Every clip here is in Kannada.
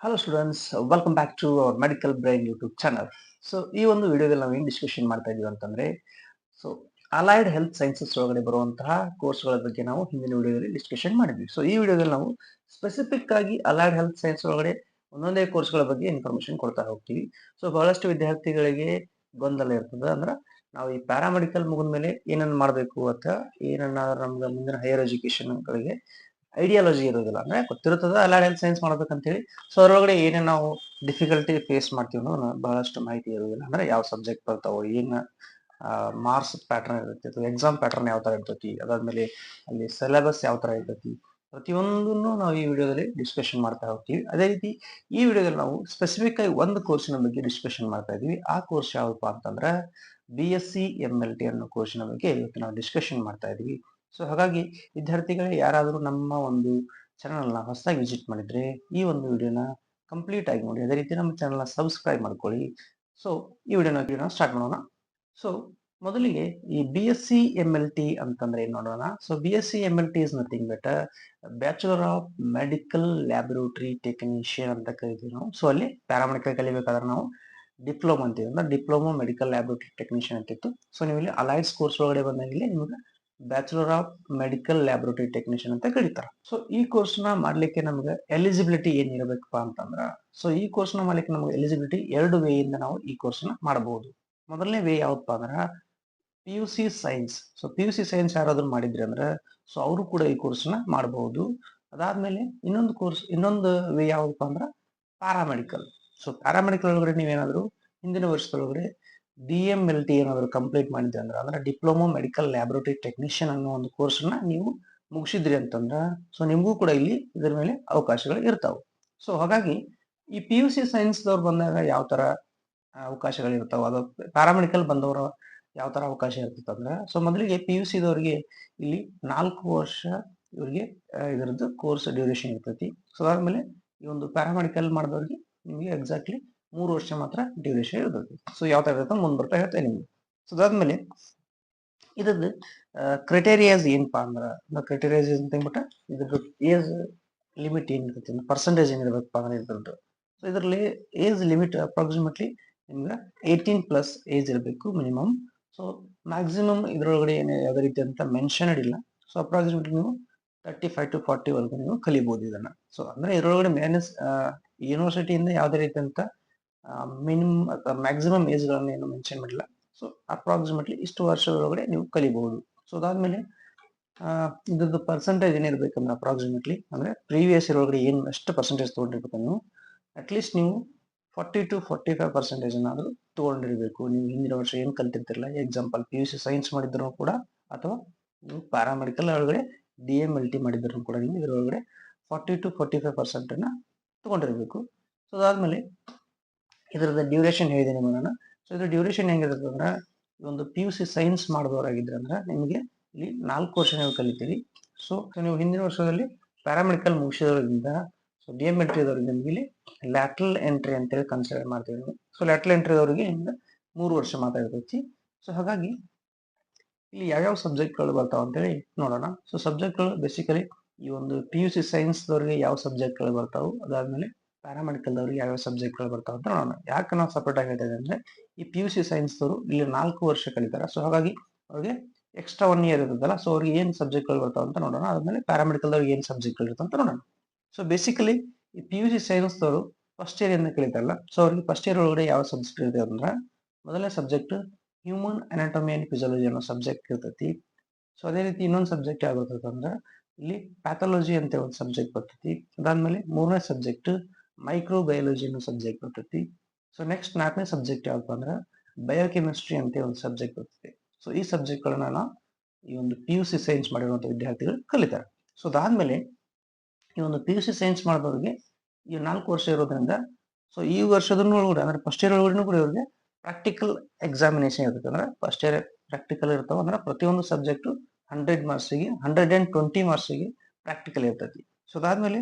Hello students, welcome back to our Medical Brain YouTube channel. So ಈ ಒಂದು ವಿಡಿಯೋದಲ್ಲಿ ನಾವು ಏನು ಡಿಸ್ಕಷನ್ ಮಾಡ್ತಾ ಇದೀವಿ ಅಂತಂದ್ರೆ, ಸೊ ಅಲೈಡ್ ಹೆಲ್ತ್ ಸೈನ್ಸಸ್ ಒಳಗಡೆ ಬರುವಂತಹ ಕೋರ್ಸ್ಗಳ ಬಗ್ಗೆ ನಾವು ಹಿಂದಿನ ವಿಡಿಯೋದಲ್ಲಿ ಡಿಸ್ಕಷನ್ ಮಾಡಿದ್ವಿ. ಸೊ ಈ ವಿಡಿಯೋದಲ್ಲಿ ನಾವು ಸ್ಪೆಸಿಫಿಕ್ ಆಗಿ ಅಲೈಡ್ ಹೆಲ್ತ್ ಸೈನ್ಸ್ ಒಳಗಡೆ ಒಂದೊಂದೇ ಕೋರ್ಸ್ಗಳ ಬಗ್ಗೆ ಇನ್ಫಾರ್ಮೇಶನ್ ಕೊಡ್ತಾ ಹೋಗ್ತೀವಿ. ಸೊ ಬಹಳಷ್ಟು ವಿದ್ಯಾರ್ಥಿಗಳಿಗೆ ಗೊಂದಲ ಇರ್ತದೆ. ಅಂದ್ರೆ ನಾವು ಈ ಪ್ಯಾರಾಮೆಡಿಕಲ್ ಮುಗಿದ ಮೇಲೆ ಏನನ್ನ ಮಾಡಬೇಕು ಅಥವಾ ಏನನ್ನ ನಮ್ಗೆ ಮುಂದಿನ ಹೈಯರ್ ಎಜುಕೇಶನ್ ಗಳಿಗೆ ಐಡಿಯಾಲಜಿ ಇರೋದಿಲ್ಲ. ಅಂದ್ರೆ ಗೊತ್ತಿರ್ತದ ಅಲೈಡ್ ಹೆಲ್ತ್ ಸೈನ್ಸ್ ಮಾಡ್ಬೇಕಂತ ಹೇಳಿ. ಸೊ ಅದ್ರೊಳಗಡೆ ಏನೇನು ನಾವು ಡಿಫಿಕಲ್ಟಿ ಫೇಸ್ ಮಾಡ್ತೀವಿ ಅನ್ನೋದು ಬಹಳಷ್ಟು ಮಾಹಿತಿ ಇರೋದಿಲ್ಲ. ಅಂದ್ರೆ ಯಾವ ಸಬ್ಜೆಕ್ಟ್ ಬರ್ತಾವ, ಏನ್ ಮಾರ್ಕ್ಸ್ ಪ್ಯಾಟರ್ನ್ ಇರುತ್ತೆ, ಅಥವಾ ಎಕ್ಸಾಮ್ ಪ್ಯಾಟರ್ನ್ ಯಾವ ತರ ಇರ್ತೈತಿ, ಅದಾದ್ಮೇಲೆ ಅಲ್ಲಿ ಸಿಲೆಬಸ್ ಯಾವ ತರ ಇರ್ತೈತಿ, ಪ್ರತಿಯೊಂದನ್ನು ನಾವು ಈ ವಿಡಿಯೋದಲ್ಲಿ ಡಿಸ್ಕಷನ್ ಮಾಡ್ತಾ ಹೋಗ್ತೀವಿ. ಅದೇ ರೀತಿ ಈ ವಿಡಿಯೋದಲ್ಲಿ ನಾವು ಸ್ಪೆಸಿಫಿಕ್ ಆಗಿ ಒಂದು ಕೋರ್ಸಿನ ಬಗ್ಗೆ ಡಿಸ್ಕಷನ್ ಮಾಡ್ತಾ ಇದೀವಿ. ಆ ಕೋರ್ಸ್ ಯಾವಪ್ಪ ಅಂತಂದ್ರೆ BSc MLT ಅನ್ನೋ ಕೋರ್ಸಿನ ಬಗ್ಗೆ ಇವತ್ತು ನಾವು ಡಿಸ್ಕಷನ್ ಮಾಡ್ತಾ ಇದೀವಿ. ಸೊ ಹಾಗಾಗಿ ವಿದ್ಯಾರ್ಥಿಗಳೇ ಯಾರಾದರೂ ನಮ್ಮ ಒಂದು ಚಾನಲ್ನ ಹೊಸದಾಗಿ ವಿಸಿಟ್ ಮಾಡಿದ್ರೆ ಈ ಒಂದು ವಿಡಿಯೋನ ಕಂಪ್ಲೀಟ್ ಆಗಿ ನೋಡಿ. ಅದೇ ರೀತಿ ನಮ್ಮ ಚಾನಲ್ನ ಸಬ್ಸ್ಕ್ರೈಬ್ ಮಾಡ್ಕೊಳ್ಳಿ. ಸೊ ಈ ವಿಡಿಯೋನ ಸ್ಟಾರ್ಟ್ ಮಾಡೋಣ. ಸೊ ಮೊದಲಿಗೆ ಈ BSc MLT ಅಂತಂದ್ರೆ ಏನ್ ನೋಡೋಣ. So BSc MLT is nothing but bachelor of medical laboratory technician ಅಂತ ಕರಿತೀವಿ ನಾವು. ಸೊ ಅಲ್ಲಿ ಪ್ಯಾರಾಮೆಡಿಕಲ್ ಕಲಿಬೇಕಾದ್ರೆ ನಾವು ಡಿಪ್ಲೊಮಾ ಅಂತೀವಿ. ಅಂದ್ರೆ ಡಿಪ್ಲೊಮಾ ಮೆಡಿಕಲ್ ಲ್ಯಾಬೊರೇಟರಿ ಟೆಕ್ನಿಷಿಯನ್ ಅಂತಿತ್ತು. ಸೊ ನೀವು ಇಲ್ಲಿ ಅಲೈಡ್ಸ್ ಕೋರ್ಸ್ ಒಳಗಡೆ ಬಂದಾಗಲೇ ನಿಮಗೆ bachelor of medical laboratory technician ಅಂತ ಕರೀತಾರೆ. ಸೊ ಈ ಕೋರ್ಸ್ ನ ಮಾಡ್ಲಿಕ್ಕೆ ನಮ್ಗೆ ಎಲಿಜಿಬಿಲಿಟಿ ಏನಿರಬೇಕಪ್ಪ ಅಂತಂದ್ರ, ಸೊ ಈ ಕೋರ್ಸ್ ನ ಮಾಡ್ಲಿಕ್ಕೆ ನಮ್ಗೆ ಎಲಿಜಿಬಿಲಿಟಿ ಎರಡು ವೇ ಇಂದ ನಾವು ಈ ಕೋರ್ಸ್ ನ ಮಾಡಬಹುದು. ಮೊದಲನೇ ವೇ ಯಾವಪ್ಪ ಅಂದ್ರ PUC science. So PUC science ಯಾರಾದ್ರೂ ಮಾಡಿದ್ರಿ ಅಂದ್ರೆ ಸೊ ಅವರು ಕೂಡ ಈ ಕೋರ್ಸ್ ನ ಮಾಡಬಹುದು. ಅದಾದ್ಮೇಲೆ ಇನ್ನೊಂದು ವೇ ಯಾವಪ್ಪ ಅಂದ್ರ ಪ್ಯಾರಾಮೆಡಿಕಲ್. ಸೊ ಪ್ಯಾರಾಮೆಡಿಕಲ್ ಒಳಗಡೆ ನೀವೇನಾದ್ರೂ ಹಿಂದಿನ ವರ್ಷದೊಳಗಡೆ DMLT ಏನಾದ್ರು ಕಂಪ್ಲೀಟ್ ಮಾಡಿದ್ರಿ ಅಂದ್ರೆ ಡಿಪ್ಲೊಮಾ ಮೆಡಿಕಲ್ ಲ್ಯಾಬೊರೇಟರಿ ಟೆಕ್ನಿಷಿಯನ್ ಅನ್ನೋ ಒಂದು ಕೋರ್ಸ್ ನ ನೀವು ಮುಗಿಸಿದ್ರಿ ಅಂತಂದ್ರ ಸೊ ನಿಮಗೂ ಕೂಡ ಇಲ್ಲಿ ಇದರ ಮೇಲೆ ಅವಕಾಶಗಳು ಇರ್ತಾವೆ. ಸೊ ಹಾಗಾಗಿ ಈ PUC ಸೈನ್ಸ್ ದವ್ರು ಬಂದಾಗ ಯಾವ ತರ ಅವಕಾಶಗಳು ಇರ್ತಾವ, ಅದು ಪ್ಯಾರಾಮೆಡಿಕಲ್ ಬಂದವರ ಯಾವ ತರ ಅವಕಾಶ ಇರ್ತೈತೆ ಅಂದ್ರೆ, ಸೊ ಮೊದಲಿಗೆ PUC ದವರಿಗೆ ಇಲ್ಲಿ 4 ವರ್ಷ ಇವರಿಗೆ ಇದರದ್ದು ಕೋರ್ಸ್ ಡ್ಯೂರೇಷನ್ ಇರ್ತೈತಿ. ಸೊ ಅದಾದ್ಮೇಲೆ ಈ ಒಂದು ಪ್ಯಾರಾಮೆಡಿಕಲ್ ಮಾಡಿದವ್ರಿಗೆ ನಿಮಗೆ ಎಕ್ಸಾಕ್ಟ್ಲಿ 3 ವರ್ಷ ಮಾತ್ರ ಡ್ಯೂರೇಷನ್ ಇರ್ತೈತಿ. ಸೊ ಯಾವ ತರ ಇರುತ್ತೆ ಮುಂದ್ ಬರ್ತಾ ಹೇಳ್ತೇನೆ ನಿಮ್ಗೆ. ಸೊ ಅದಾದ್ಮೇಲೆ ಇದ್ರದ್ದು ಕ್ರೈಟೇರಿಯಾಸ್ ಏನಪ್ಪಾ ಅಂದ್ರೆ, ಕ್ರೈಟೇರಿಯಾಸ್ ಅಂತ ಹೇಳ್ಬಿಟ್ಟು ಇದ್ರದ್ದು ಏಜ್ ಲಿಮಿಟ್ ಏನ್ ಇರ್ತೈತಿ, ಪರ್ಸೆಂಟೇಜ್ ಏನಿರ್ಬೇಕಪ್ಪ ಅಂದ್ರೆ ಇದ್ರದ್ದು. ಸೊ ಇದರಲ್ಲಿ ಏಜ್ ಲಿಮಿಟ್ ಅಪ್ರಾಕ್ಸಿಮೇಟ್ಲಿ ನಿಮ್ಗೆ 18+ ಏಜ್ ಇರಬೇಕು ಮಿನಿಮಮ್. ಸೊ ಮ್ಯಾಕ್ಸಿಮಮ್ ಇದ್ರೊಳಗಡೆ ಏನು ಯಾವುದೇ ರೀತಿ ಅಂತ ಮೆನ್ಷನ್ಡ್ ಇಲ್ಲ. ಸೊ ಅಪ್ರಾಕ್ಸಿಮೇಟ್ಲಿ ನೀವು 35 to 40 ವರೆಗೂ ನೀವು ಕಲಿಬಹುದು ಇದನ್ನ. ಸೊ ಅಂದ್ರೆ ಇದರೊಳಗಡೆ ಯೂನಿವರ್ಸಿಟಿಯಿಂದ ಯಾವುದೇ ರೀತಿ ಅಂತ ಮಿನಿಮಮ್ ಅಥವಾ ಮ್ಯಾಕ್ಸಿಮಮ್ ಏಜ್ ಗಳನ್ನ ಏನು ಮೆನ್ಷನ್ ಮಾಡಿಲ್ಲ. ಸೊ ಅಪ್ರಾಕ್ಸಿಮೇಟ್ಲಿ ಇಷ್ಟು ವರ್ಷದೊಳಗಡೆ ನೀವು ಕಲಿಬಹುದು. ಸೊ ಅದಾದ್ಮೇಲೆ ಇದ್ರದ್ದು ಪರ್ಸೆಂಟೇಜ್ ಏನಿರ್ಬೇಕಂದ್ರೆ ಅಪ್ರಾಕ್ಸಿಮೇಟ್ಲಿ ಅಂದ್ರೆ ಪ್ರೀವಿಯಸ್ ಇಯರ್ ಒಳಗಡೆ ಏನು ಎಷ್ಟು ಪರ್ಸೆಂಟೇಜ್ ತಗೊಂಡಿರ್ಬೇಕು ನೀವು ಅಟ್ಲೀಸ್ಟ್ ನೀವು 40 to 45% ಅನ್ನಾದ್ರೂ ತಗೊಂಡಿರ್ಬೇಕು. ನೀವು ಹಿಂದಿನ ವರ್ಷ ಏನ್ ಕಲ್ತಿರ್ತಿರಲ್ಲ, ಎಕ್ಸಾಂಪಲ್ PUC ಸೈನ್ಸ್ ಮಾಡಿದ್ರು ಕೂಡ ಅಥವಾ ನೀವು ಪ್ಯಾರಾಮೆಡಿಕಲ್ ಒಳಗಡೆ DMLT ಮಾಡಿದ್ರು ಕೂಡ ನೀವು ಇದರೊಳಗಡೆ 40 to 45% ಅನ್ನ ತಗೊಂಡಿರ್ಬೇಕು. ಸೊ ಅದಾದ್ಮೇಲೆ ಇದರದ ಡ್ಯೂರೇಷನ್ ಹೇಳಿದೆ ನಿಮ್ಮನ್ನ. ಸೊ ಇದ್ರ ಡ್ಯೂರೇಷನ್ ಹೆಂಗಿರುತ್ತೆ ಅಂದ್ರೆ, ಒಂದು PUC ಸೈನ್ಸ್ ಮಾಡಿದವರಾಗಿದ್ರೆ ಅಂದ್ರೆ ನಿಮಗೆ ಇಲ್ಲಿ 4 ವರ್ಷ ನೀವು ಕಲಿತೀರಿ. ಸೊ ನೀವು ಹಿಂದಿನ ವರ್ಷದಲ್ಲಿ ಪ್ಯಾರಾಮೆಡಿಕಲ್ ಮುಗಿಸಿದ್ರಿಂದ ಸೊ DMLT ದವರಿಗೆ ನಿಮಗೆ ಇಲ್ಲಿ ಲ್ಯಾಟ್ರಲ್ ಎಂಟ್ರಿ ಅಂತೇಳಿ ಕನ್ಸಿಡರ್ ಮಾಡ್ತೀವಿ ನೀವು. ಸೊ ಲ್ಯಾಟ್ರಲ್ ಎಂಟ್ರಿ ದವರಿಗೆ 3 ವರ್ಷ ಮಾತ್ರ ಇರ್ತೈತಿ. ಸೊ ಹಾಗಾಗಿ ಇಲ್ಲಿ ಯಾವ್ಯಾವ ಸಬ್ಜೆಕ್ಟ್ಗಳು ಬರ್ತಾವ ಅಂತೇಳಿ ನೋಡೋಣ. ಸೊ ಸಬ್ಜೆಕ್ಟ್ಗಳು ಬೇಸಿಕಲಿ ಈ ಒಂದು PUC ಸೈನ್ಸ್ ದವರಿಗೆ ಯಾವ ಸಬ್ಜೆಕ್ಟ್ಗಳು ಬರ್ತಾವು, ಅದಾದ್ಮೇಲೆ ಪ್ಯಾರಾಮೆಡಿಕಲ್ ದವರಿಗೆ ಯಾವ್ಯಾವ ಸಬ್ಜೆಕ್ಟ್ಗಳು ಬರ್ತಾವ ಅಂತ ನೋಡೋಣ. ಯಾಕೆ ನಾವು ಸಪರೇಟ್ ಆಗಿ ಹೇಳ್ತಾ ಅಂದ್ರೆ ಈ PUC ಸೈನ್ಸ್ ದವರು ಇಲ್ಲಿ 4 ವರ್ಷ ಕಲಿತಾರೆ. ಸೊ ಹಾಗಾಗಿ ಅವ್ರಿಗೆ ಎಕ್ಸ್ಟ್ರಾ 1 ಇಯರ್ ಇರುತ್ತಲ್ಲ, ಸೊ ಅವ್ರಿಗೆ ಏನ್ ಸಬ್ಜೆಕ್ಟ್ಗಳು ಬರ್ತಾವ ಅಂತ ನೋಡೋಣ. ಆದ್ಮೇಲೆ ಪ್ಯಾರಾಮೆಡಿಕಲ್ ದವ್ರಿಗೆ ಏನ್ ಸಬ್ಜೆಕ್ಟ್ಗಳು ಇರುತ್ತೆ ಅಂತ ನೋಡೋಣ. ಸೊ ಬೇಸಿಕಲಿ ಈ PUC ಸೈನ್ಸ್ ದವರು ಫಸ್ಟ್ ಇಯರ್ ಇಂದ ಕಲಿತಾರಲ್ಲ, ಸೊ ಅವ್ರಿಗೆ ಫಸ್ಟ್ ಇಯರ್ ಒಳಗಡೆ ಯಾವ ಸಬ್ಜೆಕ್ಟ್ ಇದೆ ಅಂದ್ರೆ ಮೊದಲನೇ subject human anatomy and physiology ಅನ್ನೋ ಸಬ್ಜೆಕ್ಟ್ ಇರ್ತೈತಿ. ಸೊ ಅದೇ ರೀತಿ ಇನ್ನೊಂದು ಸಬ್ಜೆಕ್ಟ್ ಯಾವ ಬರ್ತೈತೆ ಅಂದ್ರೆ ಇಲ್ಲಿ ಪ್ಯಾಥಾಲಜಿ ಅಂತ ಒಂದು ಸಬ್ಜೆಕ್ಟ್ ಬರ್ತೈತಿ. ಅದಾದ್ಮೇಲೆ 3ನೇ ಸಬ್ಜೆಕ್ಟ್ ಮೈಕ್ರೋಬಯಾಲಜಿ ಅನ್ನೋ ಸಬ್ಜೆಕ್ಟ್ ಬರ್ತೈತಿ. ಸೊ ನೆಕ್ಸ್ಟ್ 4ನೇ ಸಬ್ಜೆಕ್ಟ್ ಯಾವಪ್ಪ ಅಂದ್ರೆ ಬಯೋಕೆಮಿಸ್ಟ್ರಿ ಅಂತ ಒಂದು ಸಬ್ಜೆಕ್ಟ್ ಬರ್ತೈತಿ. ಸೊ ಈ ಸಬ್ಜೆಕ್ಟ್ ಗಳನ್ನ ಈ ಒಂದು PUC ಸೈನ್ಸ್ ಮಾಡಿರುವಂತ ವಿದ್ಯಾರ್ಥಿಗಳು ಕಲಿತಾರೆ. ಸೊ ಅದಾದ್ಮೇಲೆ ಈ ಒಂದು PUC ಸೈನ್ಸ್ ಮಾಡಿದವ್ರಿಗೆ ಈ 4 ವರ್ಷ ಇರೋದ್ರಿಂದ ಸೊ ಈ ವರ್ಷದನ್ನು ಕೂಡ ಅಂದ್ರೆ ಫಸ್ಟ್ ಇಯರ್ ಒಳಗಡೆ ಕೂಡ ಇವ್ರಿಗೆ ಪ್ರಾಕ್ಟಿಕಲ್ ಎಕ್ಸಾಮಿನೇಷನ್ ಇರುತ್ತೆ. ಅಂದ್ರೆ ಫಸ್ಟ್ ಇಯರ್ ಪ್ರಾಕ್ಟಿಕಲ್ ಇರ್ತಾವ. ಅಂದ್ರೆ ಪ್ರತಿಯೊಂದು ಸಬ್ಜೆಕ್ಟ್ 100 ಮಾರ್ಕ್ಸ್ಗೆ 120 ಮಾರ್ಕ್ಸ್ಗೆ ಪ್ರಾಕ್ಟಿಕಲ್ ಇರ್ತೈತಿ. ಸೊ ಅದಾದ್ಮೇಲೆ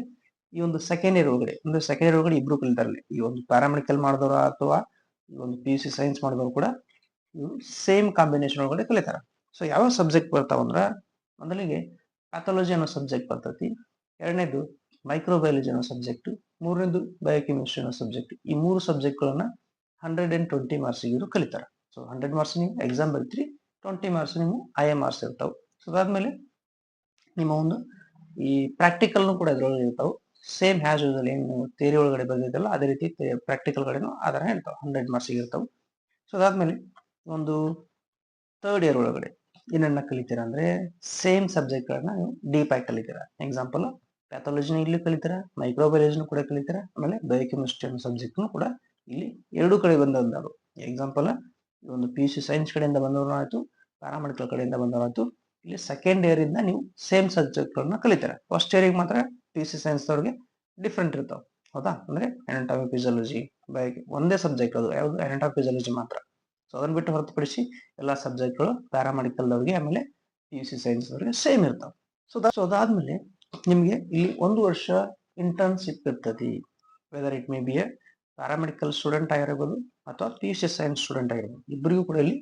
ಈ ಒಂದು ಸೆಕೆಂಡ್ ಇಯರ್ ಒಳಗಡೆ ಇಬ್ರು ಕಲಿತಾರಲ್ಲಿ, ಈ ಒಂದು ಪ್ಯಾರಾಮೆಡಿಕಲ್ ಮಾಡಿದವರು ಅಥವಾ ಈ ಒಂದು PUC ಸೈನ್ಸ್ ಮಾಡಿದವರು ಕೂಡ ಸೇಮ್ ಕಾಂಬಿನೇಷನ್ ಒಳಗಡೆ ಕಲಿತಾರ. ಸೊ ಯಾವ ಸಬ್ಜೆಕ್ಟ್ ಬರ್ತಾವ ಅಂದ್ರ ಮೊದಲಿಗೆ ಪ್ಯಾಥಾಲಜಿ ಅನ್ನೋ ಸಬ್ಜೆಕ್ಟ್ ಬರ್ತೈತಿ, ಎರಡನೇದು ಮೈಕ್ರೋಬಯಾಲಜಿ ಅನ್ನೋ ಸಬ್ಜೆಕ್ಟ್, ಮೂರನೇದು ಬಯೋಕೆಮಿಸ್ಟ್ರಿ ಅನ್ನೋ ಸಬ್ಜೆಕ್ಟ್. ಈ 3 ಸಬ್ಜೆಕ್ಟ್ಗಳನ್ನ 120 ಮಾರ್ಕ್ಸಿಗೆ ಇವರು ಕಲಿತಾರೆ. ಸೊ 100 ಮಾರ್ಕ್ಸ್ ನೀವು ಎಕ್ಸಾಮ್ ಬರೀತೀರಿ, 20 ಮಾರ್ಕ್ಸ್ ನೀವು IMRs ಇರ್ತಾವೆ. ಸೊ ಅದಾದ್ಮೇಲೆ ನಿಮ್ಮ ಒಂದು ಈ ಪ್ರಾಕ್ಟಿಕಲ್ನು ಕೂಡ ಇದ್ರೊಳಗೆ ಇರ್ತಾವೆ. ಸೇಮ್ ಹ್ಯಾಸ್ ಯೂಸಲ್ ಏನು ಥಿಯರಿ ಒಳಗಡೆ ಬಂದಿದ್ದಲ್ಲ ಅದೇ ರೀತಿ ಪ್ರಾಕ್ಟಿಕಲ್ ಕಡೆನೂ ಆಧಾರ ಇರ್ತಾವೆ, 100 ಮಾರ್ಕ್ಸಿಗೆ ಇರ್ತಾವೆ. ಸೊ ಅದಾದ್ಮೇಲೆ ಒಂದು ಥರ್ಡ್ ಇಯರ್ ಒಳಗಡೆ ಏನನ್ನ ಕಲಿತೀರಾ ಅಂದ್ರೆ ಸೇಮ್ ಸಬ್ಜೆಕ್ಟ್ಗಳನ್ನ ನೀವು ಡೀಪ್ ಆಗಿ ಕಲಿತೀರಾ. ಎಕ್ಸಾಂಪಲ್ ಪ್ಯಾಥಾಲಜಿನ ಇಲ್ಲಿ ಕಲಿತೀರಾ, ಮೈಕ್ರೋಬಯಾಲಜಿನೂ ಕೂಡ ಕಲಿತೀರಾ, ಆಮೇಲೆ ಬಯೋಕೆಮಿಸ್ಟ್ರಿ ಅನ್ನೋ ಸಬ್ಜೆಕ್ಟ್ನು ಕೂಡ ಇಲ್ಲಿ ಎರಡೂ ಕಡೆ ಬಂದವರು. ಎಕ್ಸಾಂಪಲ್ ಒಂದು PUC ಸೈನ್ಸ್ ಕಡೆಯಿಂದ ಬಂದವರು ಆಯ್ತು, ಪ್ಯಾರಾಮೆಡಿಕಲ್ ಕಡೆಯಿಂದ ಬಂದವರು ಆಯ್ತು. ಇಲ್ಲಿ ಸೆಕೆಂಡ್ ಇಯರ್ ಇಂದ ನೀವು ಸೇಮ್ ಸಬ್ಜೆಕ್ಟ್ಗಳನ್ನ ಕಲಿತೀರಾ. ಫಸ್ಟ್ ಇಯರಿಗೆ ಮಾತ್ರ PUC ಸೈನ್ಸ್ ಅವ್ರಿಗೆ ಡಿಫ್ರೆಂಟ್ ಇರ್ತಾವೆ, ಹೌದಾ? ಅಂದ್ರೆ ಅನಾಟಮಿ ಫಿಸಿಯಾಲಜಿ ಒಂದೇ ಸಬ್ಜೆಕ್ಟ್, ಅದು ಯಾವುದು ಅನಾಟಮಿ ಫಿಸಿಯಾಲಜಿ ಮಾತ್ರ. ಸೊ ಅದನ್ನ ಬಿಟ್ಟು ಹೊರತುಪಡಿಸಿ ಎಲ್ಲ ಸಬ್ಜೆಕ್ಟ್ಗಳು ಪ್ಯಾರಾಮೆಡಿಕಲ್ದವ್ರಿಗೆ ಆಮೇಲೆ PUC ಸೈನ್ಸ್ ಅವ್ರಿಗೆ ಸೇಮ್ ಇರ್ತಾವೆ. ಸೊ ಅದಾದ್ಮೇಲೆ ನಿಮಗೆ ಇಲ್ಲಿ 1 ವರ್ಷ ಇಂಟರ್ನ್ಶಿಪ್ ಇರ್ತದೆ. Whether it may be A paramedical student ಆಗಿರ್ಬೋದು ಅಥವಾ PUC ಸೈನ್ಸ್ ಸ್ಟೂಡೆಂಟ್ ಆಗಿರ್ಬೋದು, ಇಬ್ಬರಿಗೂ ಕೂಡ ಇಲ್ಲಿ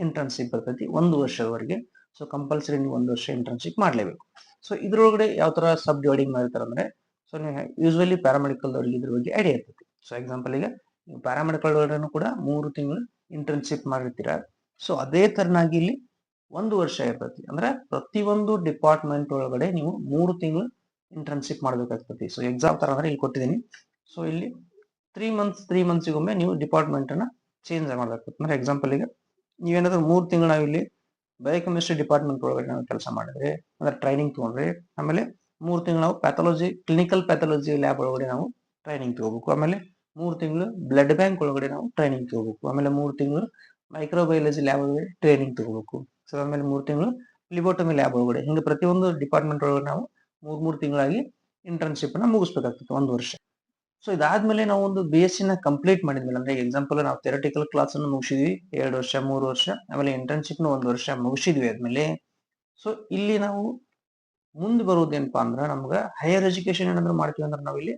ಇಂಟರ್ನ್ಶಿಪ್ ಇರ್ತೈತಿ 1 ವರ್ಷದವರೆಗೆ. ಸೊ ಕಂಪಲ್ಸರಿ ನೀವು 1 ವರ್ಷ ಇಂಟರ್ನ್ಶಿಪ್ ಮಾಡಲೇಬೇಕು. ಸೊ ಇದ್ರೊಳಗಡೆ ಯಾವ ತರ ಸಬ್ ಡಿವೈಡಿಂಗ್ ಮಾಡಿರ್ತಾರೆ ಅಂದ್ರೆ, ಸೊ ನೀವು ಯೂಶುವಲಿ ಪ್ಯಾರಾಮೆಡಿಕಲ್ದವ್ರಿಗೆ ಇದ್ರ ಬಗ್ಗೆ ಐಡಿಯಾ ಇರ್ತೈತಿ. ಸೊ ಎಕ್ಸಾಂಪಲ್ ಈಗ ನೀವು ಪ್ಯಾರಾಮೆಡಿಕಲ್ ಒಳಗಡೆ ಕೂಡ 3 ತಿಂಗಳು ಇಂಟರ್ನ್ಶಿಪ್ ಮಾಡಿರ್ತೀರಾ. ಸೊ ಅದೇ ತರನಾಗಿ ಇಲ್ಲಿ 1 ವರ್ಷ ಇರ್ತೈತಿ. ಅಂದ್ರೆ ಪ್ರತಿಯೊಂದು ಡಿಪಾರ್ಟ್ಮೆಂಟ್ ಒಳಗಡೆ ನೀವು 3 ತಿಂಗಳು ಇಂಟರ್ನ್ಶಿಪ್ ಮಾಡ್ಬೇಕಾಗ್ತೈತಿ. ಸೊ ಎಕ್ಸಾಮ್ ತರ ಅಂದ್ರೆ ಇಲ್ಲಿ ಕೊಟ್ಟಿದ್ದೀನಿ. ಸೊ ಇಲ್ಲಿ 3 ಮಂತ್ಸಿಗೊಮ್ಮೆ ನೀವು ಡಿಪಾರ್ಟ್ಮೆಂಟ್ ಅನ್ನ ಚೇಂಜ್ ಮಾಡ್ಬೇಕಾಗ್ತದೆ. ಅಂದ್ರೆ ಎಕ್ಸಾಂಪಲ್ ಈಗ ನೀವೇನಾದ್ರೂ 3 ತಿಂಗಳು ನಾವು ಇಲ್ಲಿ ಬಯೋಕೆಮಿಸ್ಟ್ರಿ ಡಿಪಾರ್ಟ್ಮೆಂಟ್ ಒಳಗಡೆ ನಾವು ಕೆಲಸ ಮಾಡಿದ್ರೆ, ಅಂದ್ರೆ ಟ್ರೈನಿಂಗ್ ತಗೊಂಡ್ರೆ, ಆಮೇಲೆ 3 ತಿಂಗಳು ನಾವು ಪ್ಯಾಥಾಲಜಿ ಕ್ಲಿನಿಕಲ್ ಪ್ಯಾಥಾಲಜಿ ಲ್ಯಾಬ್ ಒಳಗಡೆ ನಾವು ಟ್ರೈನಿಂಗ್ ತಗೋಬೇಕು. ಆಮೇಲೆ 3 ತಿಂಗಳು ಬ್ಲಡ್ ಬ್ಯಾಂಕ್ ಒಳಗಡೆ ನಾವು ಟ್ರೈನಿಂಗ್ ತಗೋಬೇಕು. ಆಮೇಲೆ 3 ತಿಂಗಳು ಮೈಕ್ರೋಬಯಾಲಜಿ ಲ್ಯಾಬ್ ಒಳಗಡೆ ಟ್ರೈನಿಂಗ್ ತಗೋಬೇಕು. ಸೊ ಆಮೇಲೆ 3 ತಿಂಗಳು ಲಿಬೋಟಮಿ ಲ್ಯಾಬ್ ಒಳಗಡೆ, ಹಿಂಗೆ ಪ್ರತಿಯೊಂದು ಡಿಪಾರ್ಟ್ಮೆಂಟ್ ಒಳಗಡೆ ನಾವು 3 ತಿಂಗಳಾಗಿ ಇಂಟರ್ನ್ಶಿಪ್ ಅನ್ನ ಮುಗಿಸ್ಬೇಕಾಗ್ತದೆ 1 ವರ್ಷ. ಸೊ ಇದಾದ್ಮೇಲೆ ನಾವು ಒಂದು BSc ನ ಕಂಪ್ಲೀಟ್ ಮಾಡಿದ್ಮೇಲೆ, ಅಂದ್ರೆ ಎಕ್ಸಾಂಪಲ್ ನಾವು ಥಿಯರಿಟಿಕಲ್ ಕ್ಲಾಸ್ ಅನ್ನು ಮುಗಿಸಿದ್ವಿ 2 ವರ್ಷ 3 ವರ್ಷ, ಆಮೇಲೆ ಇಂಟರ್ನ್ಶಿಪ್ ನ 1 ವರ್ಷ ಮುಗಿಸಿದ್ವಿ ಆದ್ಮೇಲೆ, ಸೊ ಇಲ್ಲಿ ನಾವು ಮುಂದೆ ಬರುವುದೇನಪ್ಪಾ ಅಂದ್ರೆ ನಮ್ಗೆ ಹೈಯರ್ ಎಜುಕೇಶನ್ ಏನಾದ್ರು ಮಾಡ್ತೀವಿ ಅಂದ್ರೆ ನಾವು ಇಲ್ಲಿ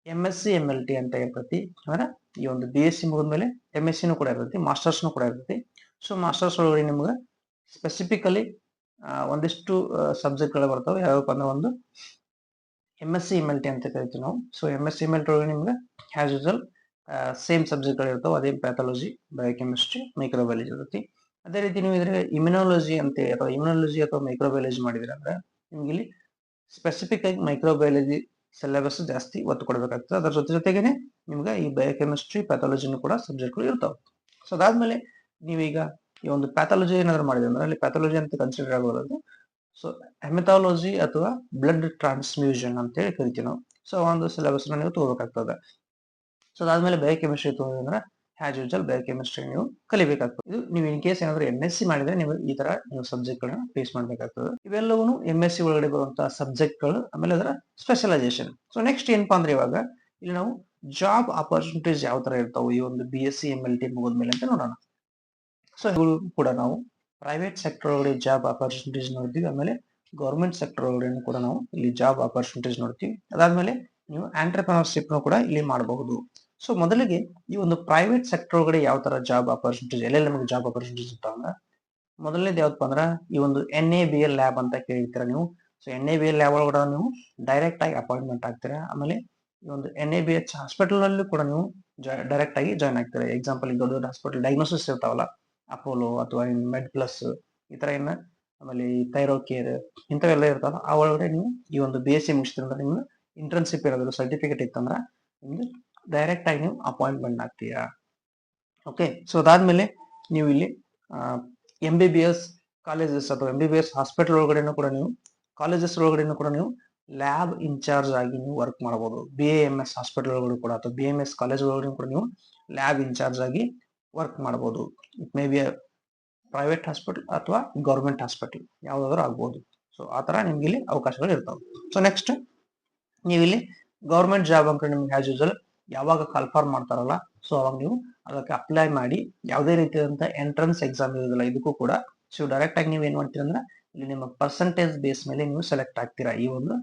MSc MLT ಅಂತ ಇರ್ತೈತಿ. ಅಂದ್ರೆ ಈ ಒಂದು BSc ಮುಗಿದ್ಮೇಲೆ MSc ನೂ ಕೂಡ ಇರ್ತೈತಿ, ಮಾಸ್ಟರ್ಸ್ ನೂ ಕೂಡ ಇರ್ತೈತಿ. ಸೊ ಮಾಸ್ಟರ್ಸ್ ಒಳಗಡೆ ನಿಮ್ಗೆ ಸ್ಪೆಸಿಫಿಕಲಿ ಒಂದಿಷ್ಟು ಸಬ್ಜೆಕ್ಟ್ಗಳು ಬರ್ತವೆ. ಯಾವಪ್ಪ ಅಂದ್ರೆ ಒಂದು MSc MLT ಅಂತ ಕರಿತೀವಿ ನಾವು. ಸೊ MSc MLT ಒಳಗೆ ನಿಮ್ಗೆ ಆಸ್ ಯೂಸಲ್ ಸೇಮ್ ಸಬ್ಜೆಕ್ಟ್ಗಳು ಇರ್ತಾವೆ. ಅದೇ ಪ್ಯಾಥಾಲಜಿ, ಬಯೋಕೆಮಿಸ್ಟ್ರಿ, ಮೈಕ್ರೋಬಯಾಲಜಿ ಇರುತ್ತೆ. ಅದೇ ರೀತಿ ನೀವು ಇದ್ರೆ ಇಮ್ಯುನಾಲಜಿ ಅಥವಾ ಮೈಕ್ರೋಬಯಾಲಜಿ ಮಾಡಿದ್ರೆ ಅಂದ್ರೆ ನಿಮ್ಗೆ ಇಲ್ಲಿ ಸ್ಪೆಸಿಫಿಕ್ ಆಗಿ ಮೈಕ್ರೋಬಯಾಲಜಿ ಸಿಲೆಬಸ್ ಜಾಸ್ತಿ ಒತ್ತು ಕೊಡಬೇಕಾಗ್ತದೆ. ಅದರ ಜೊತೆಗೇನೆ ನಿಮ್ಗೆ ಈ ಬಯೋಕೆಮಿಸ್ಟ್ರಿ, ಪ್ಯಾಥಾಲಜಿನೂ ಕೂಡ ಸಬ್ಜೆಕ್ಟ್ಗಳು ಇರ್ತಾವೆ. ಸೊ ಅದಾದ್ಮೇಲೆ ನೀವೀಗ ಈ ಒಂದು ಪ್ಯಾಥಾಲಜಿ ಏನಾದ್ರು ಮಾಡಿದ್ರೆ ಅಂದ್ರೆ ಅಲ್ಲಿ ಪ್ಯಾಥಾಲಜಿ ಅಂತ ಕನ್ಸಿಡರ್ ಆಗೋದು ಸೊ ಹೆಮಟಾಲಜಿ ಅಥವಾ ಬ್ಲಡ್ ಟ್ರಾನ್ಸ್ಮ್ಯೂಷನ್ ಅಂತ ಹೇಳಿ ಕರಿತೀವಿ ನಾವು. ಸೊ ಒಂದು ಸಿಲೆಬಸ್ ನೀವು ತಗೋಬೇಕಾಗ್ತದೆ. ಸೊ ಅದಾದ್ಮೇಲೆ ಬಯೋಕೆಮಿಸ್ಟ್ರಿ ತಗೋದ್ರೆ ಆಸ್ ಯೂಶುವಲ್ ಬಯೋಕೆಮಿಸ್ಟ್ರಿ ನೀವು ಕಲಿಬೇಕಾಗ್ತದೆ. ಇದು ನೀವು ಇನ್ ಕೇಸ್ ಏನಾದ್ರು MSc ಮಾಡಿದ್ರೆ ನೀವು ಈ ತರ ನೀವು ಸಬ್ಜೆಕ್ಟ್ ಗಳನ್ನ ಫೇಸ್ ಮಾಡ್ಬೇಕಾಗ್ತದೆ. ಇವೆಲ್ಲವೂ MSc ಒಳಗಡೆ ಬರುವಂತಹ ಸಬ್ಜೆಕ್ಟ್ ಗಳು, ಆಮೇಲೆ ಅದರ ಸ್ಪೆಷಲೈಸೇಷನ್. ಸೊ ನೆಕ್ಸ್ಟ್ ಏನಪ್ಪಾ ಅಂದ್ರೆ ಇವಾಗ ಇಲ್ಲಿ ನಾವು ಜಾಬ್ ಆಪರ್ಚುನಿಟೀಸ್ ಯಾವ ತರ ಇರ್ತಾವೆ ಈ ಒಂದು BSc MLT ಮುಗಿದ್ಮೇಲೆ ಅಂತ ನೋಡೋಣ. ಸೊ ಇವುಗಳು ಕೂಡ ನಾವು ಪ್ರೈವೇಟ್ ಸೆಕ್ಟರ್ ಒಳಗಡೆ ಜಾಬ್ ಆಪರ್ಚುನಿಟೀಸ್ ನೋಡ್ತೀವಿ, ಆಮೇಲೆ ಗೌರ್ಮೆಂಟ್ ಸೆಕ್ಟರ್ ಒಳಗಡೆ ಕೂಡ ನಾವು ಇಲ್ಲಿ ಜಾಬ್ ಆಪರ್ಚುನಿಟೀಸ್ ನೋಡ್ತೀವಿ. ಅದಾದ್ಮೇಲೆ ನೀವು ಆಂಟರ್ಪ್ರಿನರ್ಶಿಪ್ ಕೂಡ ಇಲ್ಲಿ ಮಾಡಬಹುದು. ಸೊ ಮೊದಲಿಗೆ ಈ ಒಂದು ಪ್ರೈವೇಟ್ ಸೆಕ್ಟರ್ ಒಳಗಡೆ ಯಾವ ತರ ಜಾಬ್ ಆಪರ್ಚುನಿಟೀಸ್, ಎಲ್ಲೆಲ್ಲಿ ನಮಗೆ ಜಾಬ್ ಆಪರ್ಚುನಿಟೀಸ್ ಇರ್ತಾವ ಅಂದ್ರೆ ಮೊದಲನೇದು ಯಾವ್ದಪ್ಪ ಅಂದ್ರೆ ಈ ಒಂದು NABL ಲ್ಯಾಬ್ ಅಂತ ಕೇಳಿರ್ತೀರಾ ನೀವು. ಸೊ NABL ಲ್ಯಾಬ್ ಒಳಗಡೆ ನೀವು ಡೈರೆಕ್ಟ್ ಆಗಿ ಅಪಾಯಿಂಟ್ಮೆಂಟ್ ಆಗ್ತೀರಾ. ಆಮೇಲೆ ಈ ಒಂದು NABH ಹಾಸ್ಪಿಟಲ್ ನಲ್ಲಿ ಕೂಡ ನೀವು ಡೈರೆಕ್ಟ್ ಆಗಿ ಜಾಯ್ನ್ ಆಗ್ತೀರಾ. ಎಕ್ಸಾಂಪಲ್ ದೊಡ್ಡ ದೊಡ್ಡ ಹಾಸ್ಪಿಟಲ್ ಡಯಾಗ್ನೋಸಿಸ್ ಇರ್ತಾವಲ್ಲ, ಅಪೋಲೋ ಅಥವಾ ಮೆಡ್ ಪ್ಲಸ್ ಈ ತರ ಏನ, ಆಮೇಲೆ ಈ ಥೈರೋ ಕೇರ್ ಇಂಥವೆಲ್ಲ ಇರ್ತಾವಲ್ಲ, ಆ ಒಳಗಡೆ ನೀವು ಈ ಒಂದು BSc ಮುಗಿಸ್ತೀರಂದ್ರೆ ನಿಮ್ಗೆ ಇಂಟರ್ನ್ಶಿಪ್ ಇರೋದ್ರ ಸರ್ಟಿಫಿಕೇಟ್ ಇತ್ತಂದ್ರೆ ನಿಮ್ಗೆ ಡೈರೆಕ್ಟ್ ಆಗಿ ನೀವು ಅಪಾಯಿಂಟ್ಮೆಂಟ್ ಆಗ್ತೀರಾ. ಓಕೆ. ಸೊ ಅದಾದ್ಮೇಲೆ ನೀವು ಇಲ್ಲಿ MBBS ಕಾಲೇಜಸ್ ಅಥವಾ MBBS ಹಾಸ್ಪಿಟಲ್ ಒಳಗಡೆನೂ ಕೂಡ ನೀವು, ಕಾಲೇಜಸ್ ಒಳಗಡೆನೂ ಕೂಡ ನೀವು ಲ್ಯಾಬ್ ಇನ್ಚಾರ್ಜ್ ಆಗಿ ನೀವು ವರ್ಕ್ ಮಾಡಬಹುದು. BAMS ಹಾಸ್ಪಿಟಲ್ ಒಳಗಡೆ ಕೂಡ ಅಥವಾ BMS ಕಾಲೇಜ್ ಒಳಗಡೆ ಕೂಡ ನೀವು ಲ್ಯಾಬ್ ಇನ್ಚಾರ್ಜ್ ಆಗಿ ವರ್ಕ್ ಮಾಡಬಹುದು. It may be private hospital ಅಥವಾ ಗೌರ್ಮೆಂಟ್ ಹಾಸ್ಪಿಟಲ್ ಯಾವ್ದಾದ್ರು ಆಗ್ಬಹುದು. ಸೊ ಆ ತರ ನಿಮ್ಗೆ ಇಲ್ಲಿ ಅವಕಾಶಗಳು ಇರ್ತಾವೆ. ಸೊ ನೆಕ್ಸ್ಟ್ ನೀವಿಲ್ಲಿ ಗೌರ್ಮೆಂಟ್ ಜಾಬ್ ಅಂತ ನಿಮ್ಗೆ ಆಸ್ ಯೂಶುವಲ್ ಯಾವಾಗ ಕಾಲ್ಫಾರ್ಮ್ ಮಾಡ್ತಾರಲ್ಲ, ಸೊ ಅವಾಗ ನೀವು ಅದಕ್ಕೆ ಅಪ್ಲೈ ಮಾಡಿ ಯಾವುದೇ ರೀತಿಯಾದಂತ ಎಂಟ್ರೆನ್ಸ್ ಎಕ್ಸಾಮ್ ಇರೋದಿಲ್ಲ ಇದಕ್ಕೂ ಕೂಡ. ಸೊ ಡೈರೆಕ್ಟ್ ಆಗಿ ನೀವು ಏನ್ ಮಾಡ್ತೀರಾ ಅಂದ್ರೆ ಇಲ್ಲಿ ನಿಮ್ಮ ಪರ್ಸೆಂಟೇಜ್ ಬೇಸ್ ಮೇಲೆ ನೀವು ಸೆಲೆಕ್ಟ್ ಆಗ್ತೀರಾ ಈ ಒಂದು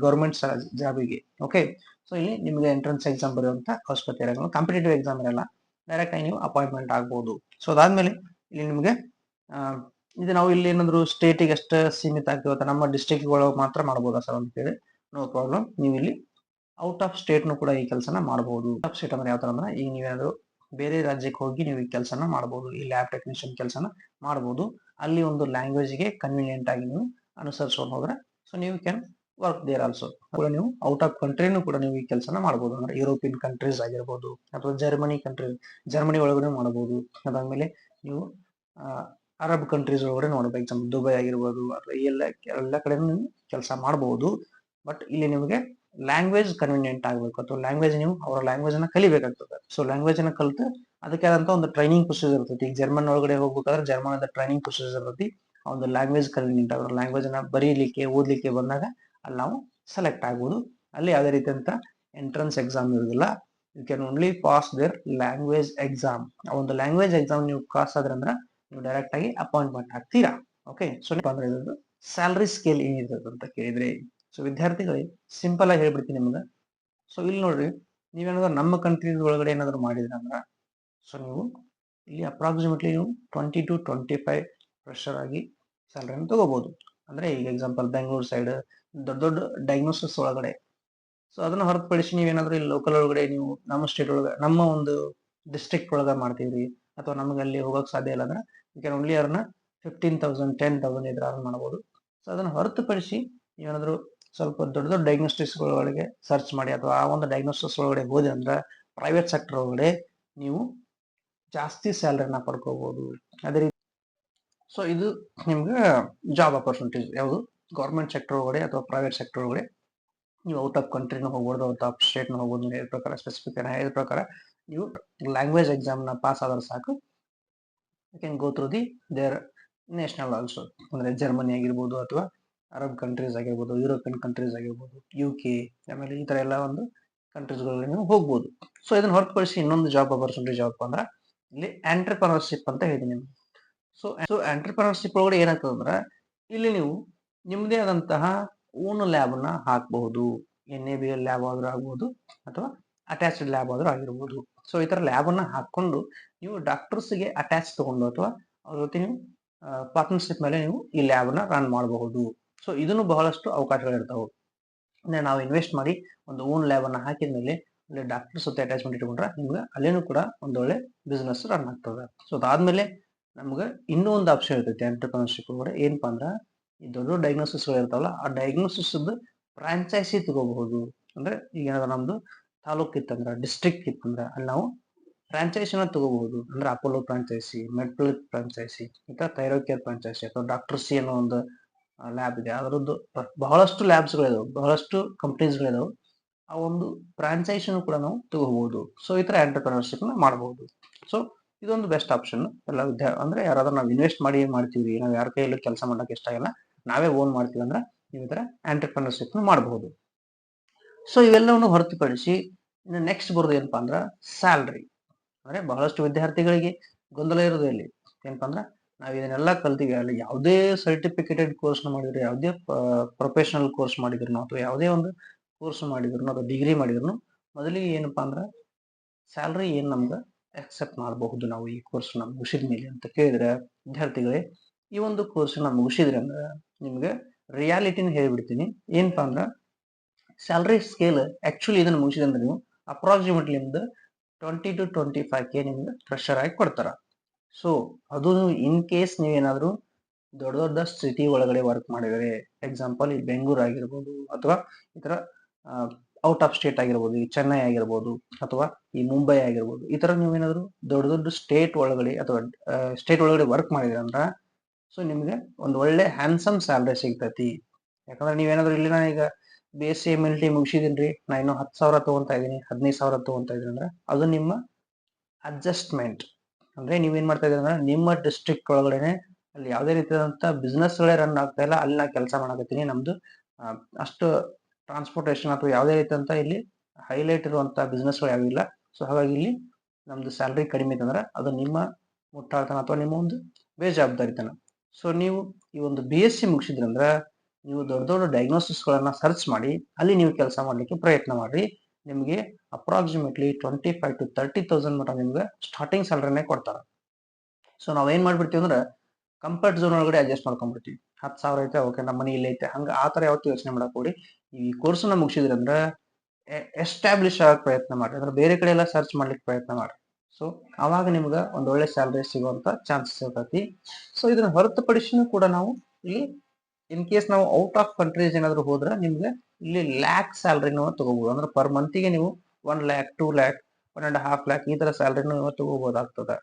ಗೌರ್ಮೆಂಟ್ ಜಾಬಿಗೆ. ಓಕೆ. ಸೊ ಇಲ್ಲಿ ನಿಮಗೆ ಎಂಟ್ರೆನ್ಸ್ ಎಕ್ಸಾಮ್ ಬರುವಂತ ಅವಶ್ಯಕತೆ ಇರಲ್ಲ, ಕಾಂಪಿಟೇಟಿವ್ ಎಕ್ಸಾಮ್ ಇರಲ್ಲ, ಡೈರೆಕ್ಟ್ ಆಗಿ ನೀವು ಅಪಾಯಿಂಟ್ಮೆಂಟ್ ಆಗ್ಬಹುದು. ಸೊ ಅದಾದ್ಮೇಲೆ ಇಲ್ಲಿ ನಿಮಗೆ ಇದು ನಾವು ಇಲ್ಲಿ ಏನಾದ್ರು ಸ್ಟೇಟಿಗೆ ಅಷ್ಟೇ ಸೀಮಿತ ಆಗ್ತೀವಿ ಅಥವಾ ನಮ್ಮ ಡಿಸ್ಟ್ರಿಕ್ಟ್ ಒಳಗೆ ಮಾತ್ರ ಮಾಡ್ಬೋದಾ ಸರ್ ಅಂತ ಹೇಳಿ, ನೋ ಪ್ರಾಬ್ಲಮ್. ನೀವು ಇಲ್ಲಿ ಔಟ್ ಆಫ್ ಸ್ಟೇಟ್ನು ಕೂಡ ಈ ಕೆಲಸನ ಮಾಡಬಹುದು. ಔಟ್ ಆಫ್ ಸ್ಟೇಟ್ ಅಂದ್ರೆ ಯಾವ ತರ ಅಂದ್ರೆ ಈಗ ನೀವೇನಾದ್ರು ಬೇರೆ ರಾಜ್ಯಕ್ಕೆ ಹೋಗಿ ನೀವು ಈ ಕೆಲಸನ ಮಾಡಬಹುದು, ಈ ಲ್ಯಾಬ್ ಟೆಕ್ನಿಷಿಯನ್ ಕೆಲಸನ ಮಾಡಬಹುದು. ಅಲ್ಲಿ ಒಂದು ಲ್ಯಾಂಗ್ವೇಜ್ಗೆ ಕನ್ವೀನಿಯಂಟ್ ಆಗಿ ನೀವು ಅನುಸರಿಸ್ಕೊಂಡು ಹೋದ್ರೆ ಸೊ ನೀವು ಕ್ಯಾನ್ ವರ್ಕ್ ದೇರ್ ಆಲ್ಸೋ. ಕೂಡ ನೀವು ಔಟ್ ಆಫ್ ಕಂಟ್ರಿನೂ ಕೂಡ ನೀವು ಈ ಕೆಲಸನ ಮಾಡಬಹುದು. ಅಂದ್ರೆ ಯುರೋಪಿಯನ್ ಕಂಟ್ರೀಸ್ ಆಗಿರ್ಬೋದು ಅಥವಾ ಜರ್ಮನಿ ಒಳಗಡೆ ಮಾಡಬಹುದು. ಅದಾದ್ಮೇಲೆ ನೀವು ಅರಬ್ ಕಂಟ್ರೀಸ್ ಒಳಗಡೆ ನೋಡಬೇಕು, ಎಕ್ಸಾಂಪಲ್ ದುಬೈ ಆಗಿರ್ಬೋದು ಅಥವಾ ಎಲ್ಲ ಕಡೆ ನೀವು ಕೆಲಸ ಮಾಡಬಹುದು. ಬಟ್ ಇಲ್ಲಿ ನಿಮಗೆ ಲ್ಯಾಂಗ್ವೇಜ್ ಕನ್ವೀನಿಯಂಟ್ ಆಗಬೇಕು ಅಥವಾ ಲ್ಯಾಂಗ್ವೇಜ್ ನೀವು ಅವರ ಲ್ಯಾಂಗ್ವೇಜ್ ಅನ್ನ ಕಲಿಬೇಕಾಗ್ತದೆ. ಸೊ ಲ್ಯಾಂಗ್ವೇಜ್ ಅನ್ನ ಕಲಿತು ಅದಕ್ಕೆ ಆದಂತ ಒಂದು ಟ್ರೈನಿಂಗ್ ಪ್ರೊಸೀಜರ್ ಇರ್ತೈತಿ. ಈಗ ಜರ್ಮನ್ ಒಳಗಡೆ ಹೋಗ್ಬೇಕಾದ್ರೆ ಜರ್ಮನ್ ಟ್ರೈನಿಂಗ್ ಪ್ರೊಸೀಜರ್ ಇರ್ತೈತಿ. ಆ ಒಂದು ಲ್ಯಾಂಗ್ವೇಜ್ ಕನ್ವೀನಿಯಂಟ್ ಆಗೋದು, ಲ್ಯಾಂಗ್ವೇಜ್ ಅನ್ನ ಬರೀಲಿಕ್ಕೆ ಓದ್ಲಿಕ್ಕೆ ಬಂದಾಗ ಅಲ್ಲಿ ನಾವು ಸೆಲೆಕ್ಟ್ ಆಗ್ಬೋದು. ಅಲ್ಲಿ ಯಾವುದೇ ರೀತಿಯಂತ ಎಂಟ್ರೆನ್ಸ್ ಎಕ್ಸಾಮ್ ಇರೋದಿಲ್ಲ. You can only pass there language exam. ಆ ಒಂದು ಲ್ಯಾಂಗ್ವೇಜ್ ಎಕ್ಸಾಮ್ ನೀವು ಪಾಸ್ ಆದ್ರೆ ಅಂದ್ರೆ ನೀವು ಡೈರೆಕ್ಟ್ ಆಗಿ ಅಪಾಯಿಂಟ್ಮೆಂಟ್ ಆಗ್ತೀರಾ. ಓಕೆ, ಸೊ ಅಂದ್ರೆ ಇರೋದು ಸ್ಯಾಲರಿ ಸ್ಕೇಲ್ ಏನಿರ್ತದೆ ಅಂತ ಕೇಳಿದ್ರೆ, ಸೊ ವಿದ್ಯಾರ್ಥಿಗಳಿಗೆ ಸಿಂಪಲ್ ಆಗಿ ಹೇಳ್ಬಿಡ್ತೀನಿ ನಿಮ್ಗೆ. ಸೊ ಇಲ್ಲಿ ನೋಡ್ರಿ, ನೀವೇನಾದ್ರು ನಮ್ಮ ಕಂಟ್ರಿ ಒಳಗಡೆ ಏನಾದ್ರು ಮಾಡಿದ್ರೆ ಅಂದ್ರೆ ಸೊ ನೀವು ಇಲ್ಲಿ ಅಪ್ರಾಕ್ಸಿಮೇಟ್ಲಿ ನೀವು 20 to 25 ಫ್ರೆಶರ್ ಆಗಿ ಸ್ಯಾಲರಿಯನ್ನು ತಗೋಬಹುದು. ಅಂದ್ರೆ ಈಗ ಎಕ್ಸಾಂಪಲ್ ಬೆಂಗಳೂರು ಸೈಡ್ ದೊಡ್ಡ ದೊಡ್ಡ ಡಯಾಗ್ನೋಸಿಸ್ ಒಳಗಡೆ. ಸೊ ಅದನ್ನ ಹೊರತುಪಡಿಸಿ ನೀವೇನಾದ್ರೂ ಇಲ್ಲಿ ಲೋಕಲ್ ಒಳಗಡೆ ನೀವು ನಮ್ಮ ಸ್ಟೇಟ್ ಒಳಗೆ ನಮ್ಮ ಒಂದು ಡಿಸ್ಟ್ರಿಕ್ಟ್ ಒಳಗೆ ಮಾಡ್ತೀವಿ ಅಥವಾ ನಮಗೆ ಅಲ್ಲಿ ಹೋಗಕ್ ಸಾಧ್ಯ ಇಲ್ಲ ಅಂದ್ರೆ ಯು ಕ್ಯಾನ್ ಓನ್ಲಿ ಅರ್ನ್ 15,000 10,000 ಇದ್ರ ಅರ್ನ್ ಮಾಡಬಹುದು. ಸೊ ಅದನ್ನ ಹೊರತುಪಡಿಸಿ ನೀವೇನಾದ್ರು ಸ್ವಲ್ಪ ದೊಡ್ಡ ದೊಡ್ಡ ಡಯಾಗ್ನೋಸ್ಟಿಕ್ಸ್ ಒಳಗಡೆ ಸರ್ಚ್ ಮಾಡಿ ಅಥವಾ ಆ ಒಂದು ಡಯಾಗ್ನೋಸಿಸ್ ಒಳಗಡೆ ಹೋದೆ ಅಂದ್ರೆ ಪ್ರೈವೇಟ್ ಸೆಕ್ಟರ್ ಒಳಗಡೆ ನೀವು ಜಾಸ್ತಿ ಸ್ಯಾಲರಿನ ಪಡ್ಕೋಬಹುದು. ಅದೇ ರೀತಿ ಸೊ ಇದು ನಿಮ್ಗೆ ಜಾಬ್ ಅಪರ್ಚುನಿಟೀಸ್ ಯಾವುದು ಗೌರ್ಮೆಂಟ್ ಸೆಕ್ಟರ್ ಒಳಗಡೆ ಅಥವಾ ಪ್ರೈವೇಟ್ ಸೆಕ್ಟರ್ ಒಳಗಡೆ ನೀವು ಔಟ್ ಆಫ್ ಕಂಟ್ರಿನ ಹೋಗ್ಬೋದು, ಔಟ್ ಆಫ್ ಸ್ಟೇಟ್ನ ಹೋಗ್ಬೋದು. ಹೇಳಿದ ಪ್ರಕಾರ ಸ್ಪೆಸಿಫಿಕ್ ಹೇಳಿದ ಪ್ರಕಾರ ನೀವು ಲ್ಯಾಂಗ್ವೇಜ್ ಎಕ್ಸಾಮ್ನ ಪಾಸ್ ಆದ್ರೆ ಸಾಕು, you can go through the there national also. ಅಂದ್ರೆ ಜರ್ಮನಿ ಆಗಿರ್ಬೋದು ಅಥವಾ ಅರಬ್ ಕಂಟ್ರೀಸ್ ಆಗಿರ್ಬೋದು, ಯುರೋಪಿಯನ್ ಕಂಟ್ರೀಸ್ ಆಗಿರ್ಬೋದು, UK, ಆಮೇಲೆ ಈ ತರ ಎಲ್ಲ ಒಂದು ಕಂಟ್ರೀಸ್ಗಳಲ್ಲಿ ನೀವು ಹೋಗ್ಬೋದು. ಸೊ ಇದನ್ನ ಹೊರತುಪಡಿಸಿ ಇನ್ನೊಂದು ಜಾಬ್ ಅಪರ್ಚುನಿಟಿ ಜಾಬ್ ಅಂದ್ರೆ ಇಲ್ಲಿ ಆಂಟ್ರಪ್ರನರ್ಶಿಪ್ ಅಂತ ಹೇಳಿದ್ದೀನಿ. ಸೊ ಆಂಟ್ರಪ್ರನರ್ಶಿಪ್ ಒಳಗಡೆ ಏನಾಗ್ತದೆ ಅಂದ್ರೆ ಇಲ್ಲಿ ನೀವು ನಿಮ್ಮದೇ ಆದಂತಹ ಓನ್ ಲ್ಯಾಬ್ ನ ಹಾಕಬಹುದು. NABL ಲ್ಯಾಬ್ ಆದ್ರೂ ಆಗ್ಬೋದು ಅಥವಾ ಅಟ್ಯಾಚ್ಡ್ ಲ್ಯಾಬ್ ಆದ್ರೂ ಆಗಿರ್ಬೋದು. ಸೊ ಈ ತರ ಲ್ಯಾಬ್ ಅನ್ನ ಹಾಕೊಂಡು ನೀವು ಡಾಕ್ಟರ್ಸ್ಗೆ ಅಟ್ಯಾಚ್ ತಗೊಂಡು ಅಥವಾ ಅವ್ರ ಜೊತೆ ನೀವು ಪಾರ್ಟ್ನರ್ಶಿಪ್ ಮೇಲೆ ನೀವು ಈ ಲ್ಯಾಬ್ ನ ರನ್ ಮಾಡಬಹುದು. ಸೊ ಇದನ್ನು ಬಹಳಷ್ಟು ಅವಕಾಶಗಳಿರ್ತಾವೆ. ಅಂದ್ರೆ ನಾವು ಇನ್ವೆಸ್ಟ್ ಮಾಡಿ ಒಂದು ಓನ್ ಲ್ಯಾಬ್ ಅನ್ನ ಹಾಕಿದ್ಮೇಲೆ ಅಲ್ಲಿ ಡಾಕ್ಟರ್ಸ್ ಜೊತೆ ಅಟ್ಯಾಚ್ಮೆಂಟ್ ಇಟ್ಕೊಂಡ್ರೆ ನಿಮ್ಗೆ ಅಲ್ಲೇನು ಕೂಡ ಒಂದೊಳ್ಳೆ ಬಿಸ್ನೆಸ್ ರನ್ ಆಗ್ತದೆ. ಸೊ ಅದಾದ್ಮೇಲೆ ನಮ್ಗೆ ಇನ್ನೂ ಒಂದು ಆಪ್ಷನ್ ಇರ್ತೈತಿ ಎಂಟರ್ಪ್ರಿನರ್ಶಿಪ್ ಒಳಗಡೆ. ಏನಪ್ಪಾ ಅಂದ್ರ ಈ ದೊಡ್ಡ ಡಯಾಗ್ನೋಸಿಸ್ ಇರ್ತಾವಲ್ಲ ಆ ಡಯಾಗ್ನೋಸಿಸ್ ಫ್ರಾಂಚೈಸಿ ತಗೋಬಹುದು. ಅಂದ್ರೆ ಈಗ ಏನಾದ್ರು ನಮ್ದು ತಾಲೂಕ್ ಇತ್ತಂದ್ರ ಡಿಸ್ಟ್ರಿಕ್ಟ್ ಇತ್ತಂದ್ರ ಅಲ್ಲಿ ನಾವು ಫ್ರಾಂಚೈಸಿನ ತಗೋಬಹುದು. ಅಂದ್ರೆ ಅಪೋಲೋ ಫ್ರಾಂಚೈಸಿ, ಮೆಡ್ಪ್ಲಿಕ್ ಫ್ರಾಂಚೈಸಿ, ಅಥವಾ ಥೈರೋಕೇರ್ ಫ್ರಾಂಚೈಸಿ ಅಥವಾ ಡಾಕ್ಟರ್ ಸಿ ಅನ್ನೋ ಒಂದು ಲ್ಯಾಬ್ ಇದೆ. ಅದರದ್ದು ಬಹಳಷ್ಟು ಲ್ಯಾಬ್ಸ್ಗಳಿದಾವೆ, ಬಹಳಷ್ಟು ಕಂಪ್ನೀಸ್ಗಳಿದಾವೆ. ಆ ಒಂದು ಫ್ರಾಂಚೈಸಿನೂ ಕೂಡ ನಾವು ತಗೋಬಹುದು. ಸೊ ಈ ತರ ಎಂಟರ್ಪ್ರಿನರ್ಶಿಪ್ ನ ಮಾಡಬಹುದು. ಸೊ ಇದೊಂದು ಬೆಸ್ಟ್ ಆಪ್ಷನ್ ಎಲ್ಲ ಅಂದ್ರೆ ಯಾರಾದ್ರೂ ನಾವು ಇನ್ವೆಸ್ಟ್ ಮಾಡಿ ಏನ್ ಮಾಡ್ತೀವಿ, ನಾವು ಯಾರ ಕೈಯಲ್ಲೂ ಕೆಲಸ ಮಾಡಕ್ಕೆ ಇಷ್ಟ ಇಲ್ಲ, ನಾವೇ ಓನ್ ಮಾಡ್ತೀವಿ ಅಂದ್ರೆ ನೀವು ಈ ತರ ಎಂಟರ್ಪ್ರಿನರ್ಶಿಪ್ ಮಾಡಬಹುದು. ಸೊ ಇವೆಲ್ಲವನ್ನು ಹೊರತುಪಡಿಸಿ ಇನ್ನು ನೆಕ್ಸ್ಟ್ ಬರೋದು ಏನಪ್ಪಾ ಅಂದ್ರ ಸ್ಯಾಲ್ರಿ. ಅಂದ್ರೆ ಬಹಳಷ್ಟು ವಿದ್ಯಾರ್ಥಿಗಳಿಗೆ ಗೊಂದಲ ಇರೋದು ಇಲ್ಲಿ ಏನಪ್ಪಾ ಅಂದ್ರ ನಾವ್ ಇದನ್ನೆಲ್ಲ ಕಲ್ತೀವಿ, ಅಲ್ಲಿ ಯಾವುದೇ ಸರ್ಟಿಫಿಕೇಟೆಡ್ ಕೋರ್ಸ್ ಮಾಡಿದ್ರು, ಯಾವುದೇ ಪ್ರೊಫೆಷನಲ್ ಕೋರ್ಸ್ ಮಾಡಿದ್ರು ಅಥವಾ ಯಾವುದೇ ಒಂದು ಕೋರ್ಸ್ ಮಾಡಿದ್ರು ಅಥವಾ ಡಿಗ್ರಿ ಮಾಡಿದ್ರು ಮೊದಲಿಗೆ ಏನಪ್ಪಾ ಅಂದ್ರ ಸ್ಯಾಲ್ರಿ ಏನ್ ನಮ್ಗೆ ಅಕ್ಸೆಪ್ಟ್ ಮಾಡಬಹುದು ನಾವು ಈ ಕೋರ್ಸ್ ನ ಮುಗಿಸಿದ ಮೇಲೆ ಅಂತ ಕೇಳಿದ್ರೆ, ವಿದ್ಯಾರ್ಥಿಗಳೇ ಈ ಒಂದು ಕೋರ್ಸ್ ನ ಮುಗಿಸಿದ್ರೆ ಅಂದ್ರೆ ನಿಮ್ಗೆ ರಿಯಾಲಿಟಿನ ಹೇಳ್ಬಿಡ್ತೀನಿ. ಏನಪ್ಪಾ ಅಂದ್ರ ಸ್ಯಾಲ್ರಿ ಸ್ಕೇಲ್ ಆಕ್ಚುಲಿ ಇದನ್ನ ಮುಗಿಸಿದ್ರೆ ಅಂದ್ರೆ ನೀವು ಅಪ್ರಾಕ್ಸಿಮೇಟ್ಲಿ ನಿಮ್ದು 20 to 25K ನಿಮ್ಗೆ ಫ್ರೆಶರ್ ಆಗಿ ಕೊಡ್ತಾರ. ಸೊ ಅದು ಇನ್ ಕೇಸ್ ನೀವೇನಾದ್ರೂ ದೊಡ್ಡ ದೊಡ್ಡ ಸಿಟಿ ಒಳಗಡೆ ವರ್ಕ್ ಮಾಡಿದರೆ, ಎಕ್ಸಾಂಪಲ್ ಈ ಬೆಂಗಳೂರು ಆಗಿರ್ಬೋದು ಅಥವಾ ಈ ತರ ಔಟ್ ಆಫ್ ಸ್ಟೇಟ್ ಆಗಿರ್ಬೋದು, ಈ ಚೆನ್ನೈ ಆಗಿರ್ಬೋದು ಅಥವಾ ಈ ಮುಂಬೈ ಆಗಿರ್ಬೋದು, ಈ ತರ ನೀವೇನಾದ್ರು ದೊಡ್ಡ ದೊಡ್ಡ ಸ್ಟೇಟ್ ಒಳಗಡೆ ಅಥವಾ ಸ್ಟೇಟ್ ಒಳಗಡೆ ವರ್ಕ್ ಮಾಡಿದ್ರೆ ಅಂದ್ರ ಸೊ ನಿಮ್ಗೆ ಒಂದು ಒಳ್ಳೆ ಹ್ಯಾಂಡ್ಸಮ್ ಸ್ಯಾಲ್ರಿ ಸಿಗ್ತೈತಿ. ಯಾಕಂದ್ರೆ ನೀವೇನಾದ್ರು ಇಲ್ಲಿ ನಾನು ಈಗ BSc MLT ಮುಗಿಸಿದೀನಿ, ನಾ ಇನ್ನೂ 10,000 ತಗೊಂತಾ ಇದೀನಿ, 15,000 ತಗೊಂತಾ ಇದೀನಿ ಅಂದ್ರೆ ಅದು ನಿಮ್ಮ ಅಡ್ಜಸ್ಟ್ಮೆಂಟ್. ಅಂದ್ರೆ ನೀವೇನ್ ಮಾಡ್ತಾ ಇದೀರ ಅಂದ್ರೆ ನಿಮ್ಮ ಡಿಸ್ಟ್ರಿಕ್ಟ್ ಒಳಗಡೆನೆ ಅಲ್ಲಿ ಯಾವುದೇ ರೀತಿಯಾದಂತ ಬಿಸ್ನೆಸ್ ಗಳೇ ರನ್ ಆಗ್ತಾ ಇಲ್ಲ, ಅಲ್ಲಿ ನಾ ಕೆಲಸ ಮಾಡಕತ್ತೀನಿ, ನಮ್ದು ಅಷ್ಟು ಟ್ರಾನ್ಸ್ಪೋರ್ಟೇಷನ್ ಅಥವಾ ಯಾವುದೇ ರೀತಿಯಂತ ಇಲ್ಲಿ ಹೈಲೈಟ್ ಇರುವಂತ ಬಿಸ್ನೆಸ್ ಗಳು ಯಾವಿಲ್ಲ. ಸೊ ಹಾಗಾಗಿ ಇಲ್ಲಿ ನಮ್ದು ಸ್ಯಾಲ್ರಿ ಕಡಿಮೆ ಇತ್ತಂದ್ರೆ ಅದು ನಿಮ್ಮ ಮುಟ್ಟಾಳ್ತನ ಅಥವಾ ನಿಮ್ಮ ಒಂದು ಬೇಜವಾಬ್ದಾರಿತನ. ಸೊ ನೀವು ಈ ಒಂದು BSc ಮುಗಿಸಿದ್ರಂದ್ರ ನೀವು ದೊಡ್ಡ ದೊಡ್ಡ ಡಯಾಗ್ನೋಸಿಸ್ ಗಳನ್ನ ಸರ್ಚ್ ಮಾಡಿ ಅಲ್ಲಿ ನೀವು ಕೆಲಸ ಮಾಡ್ಲಿಕ್ಕೆ ಪ್ರಯತ್ನ ಮಾಡ್ರಿ. ನಿಮ್ಗೆ ಅಪ್ರಾಕ್ಸಿಮೇಟ್ಲಿ 25 to 30,000 ಮಟ ನಿಮ್ಗೆ ಸ್ಟಾರ್ಟಿಂಗ್ ಸ್ಯಾಲರಿನೇ ಕೊಡ್ತಾರ. ಸೊ ನಾವೇನ್ ಮಾಡ್ಬಿಡ್ತೀವಿ ಅಂದ್ರೆ ಕಂಫರ್ಟ್ ಝೋನ್ ಒಳಗಡೆ ಅಡ್ಜಸ್ಟ್ ಮಾಡ್ಕೊಂಡ್ಬಿಡ್ತೀವಿ. 10,000 ಐತೆ, ಓಕೆ ನಮ್ಮ ಮನೆ ಇಲ್ಲಿ ಐತೆ, ಹಂಗ ಆ ತರ ಯಾವತ್ತು ಯೋಚನೆ ಮಾಡಕ್ ಹೋಗ್ರಿ. ಈ ಕೋರ್ಸ್ ನ ಮುಗಿಸಿದ್ರಿ ಅಂದ್ರೆ ಎಸ್ಟಾಬ್ಲಿಷ್ ಆಗಕ್ಕೆ ಪ್ರಯತ್ನ ಮಾಡಿ, ಅಂದ್ರೆ ಬೇರೆ ಕಡೆ ಎಲ್ಲ ಸರ್ಚ್ ಮಾಡ್ಲಿಕ್ಕೆ ಪ್ರಯತ್ನ ಮಾಡಿ. ಸೊ ಅವಾಗ ನಿಮ್ಗೆ ಒಂದು ಒಳ್ಳೆ ಸ್ಯಾಲ್ರಿ ಸಿಗುವಂತ ಚಾನ್ಸಸ್ ಇರ್ತೈತಿ. ಸೊ ಇದನ್ನ ಹೊರತುಪಡಿಸಿನೂ ಕೂಡ ನಾವು ಇಲ್ಲಿ ಇನ್ ಕೇಸ್ ನಾವು ಔಟ್ ಆಫ್ ಕಂಟ್ರೀಸ್ ಏನಾದ್ರು ಹೋದ್ರೆ ನಿಮ್ಗೆ ಇಲ್ಲಿ ಲ್ಯಾಕ್ ಸ್ಯಾಲ್ರಿನೂ ತಗೋಬಹುದು. ಅಂದ್ರೆ ಪರ್ ಮಂತಿಗೆ ನೀವು 1 ಲ್ಯಾಕ್ 2 ಲ್ಯಾಕ್ 1.5 ಲ್ಯಾಕ್ ಈ ತರ ಸ್ಯಾಲ್ರಿನೂ ತಗೋಬಹುದಾಗ್ತದೆ.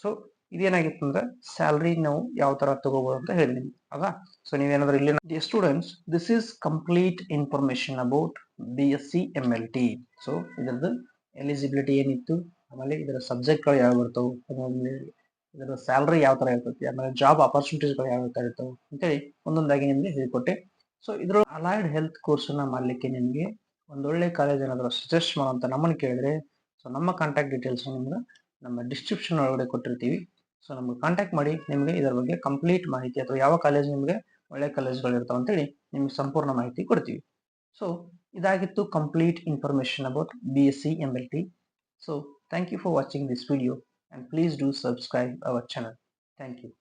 ಸೊ ಇದೇನಾಗಿತ್ತು ಅಂದ್ರೆ ಸ್ಯಾಲ್ರಿ ನಾವು ಯಾವ ತರ ತಗೋಬಹುದು ಅಂತ ಹೇಳಿ ನಿಮ್ಗೆ ಅಲ್ವಾ. ಸೊ ನೀವೇನಾದ್ರೂ ಇಲ್ಲಿ students, this is complete information about BSc MLT. So ಇದರದ್ದು ಎಲಿಜಿಬಿಲಿಟಿ ಏನಿತ್ತು, ಆಮೇಲೆ ಇದರ ಸಬ್ಜೆಕ್ಟ್ಗಳು ಯಾವ ಇರ್ತವೆ, ಆಮೇಲೆ ಇದರ ಸ್ಯಾಲ್ರಿ ಯಾವ ತರ ಇರ್ತೈತಿ, ಆಮೇಲೆ ಜಾಬ್ ಆಪರ್ಚುನಿಟೀಸ್ಗಳು ಯಾವ ತರ ಇರ್ತವೆ ಅಂತೇಳಿ ಒಂದೊಂದಾಗಿ ನಿಮ್ಗೆ ಹೇಳ್ಕೊಟ್ಟೆ. ಸೊ ಇದ್ರ ಅಲೈಡ್ ಹೆಲ್ತ್ ಕೋರ್ಸ್ ಅನ್ನ ಮಾಡ್ಲಿಕ್ಕೆ ನಿಮ್ಗೆ ಒಂದೊಳ್ಳೆ ಕಾಲೇಜ್ ಏನಾದ್ರು ಸಜೆಸ್ಟ್ ಮಾಡುವಂತ ನಮ್ಮನ್ನು ಕೇಳಿದ್ರೆ, ಸೊ ನಮ್ಮ ಕಾಂಟ್ಯಾಕ್ಟ್ ಡೀಟೇಲ್ಸ್ ನಿಮ್ಗೆ ನಮ್ಮ ಡಿಸ್ಕ್ರಿಪ್ಷನ್ ಒಳಗಡೆ ಕೊಟ್ಟಿರ್ತೀವಿ. ಸೊ ನಮ್ಗೆ ಕಾಂಟ್ಯಾಕ್ಟ್ ಮಾಡಿ ನಿಮ್ಗೆ ಇದರ ಬಗ್ಗೆ ಕಂಪ್ಲೀಟ್ ಮಾಹಿತಿ ಅಥವಾ ಯಾವ ಕಾಲೇಜ್ ನಿಮ್ಗೆ ಒಳ್ಳೆ ಕಾಲೇಜ್ಗಳು ಇರ್ತಾವ ಅಂತೇಳಿ ನಿಮ್ಗೆ ಸಂಪೂರ್ಣ ಮಾಹಿತಿ ಕೊಡ್ತೀವಿ. ಸೊ ಇದಾಗಿತ್ತು complete information about BSc MLT. So thank you for watching this video and please do subscribe our channel. Thank you.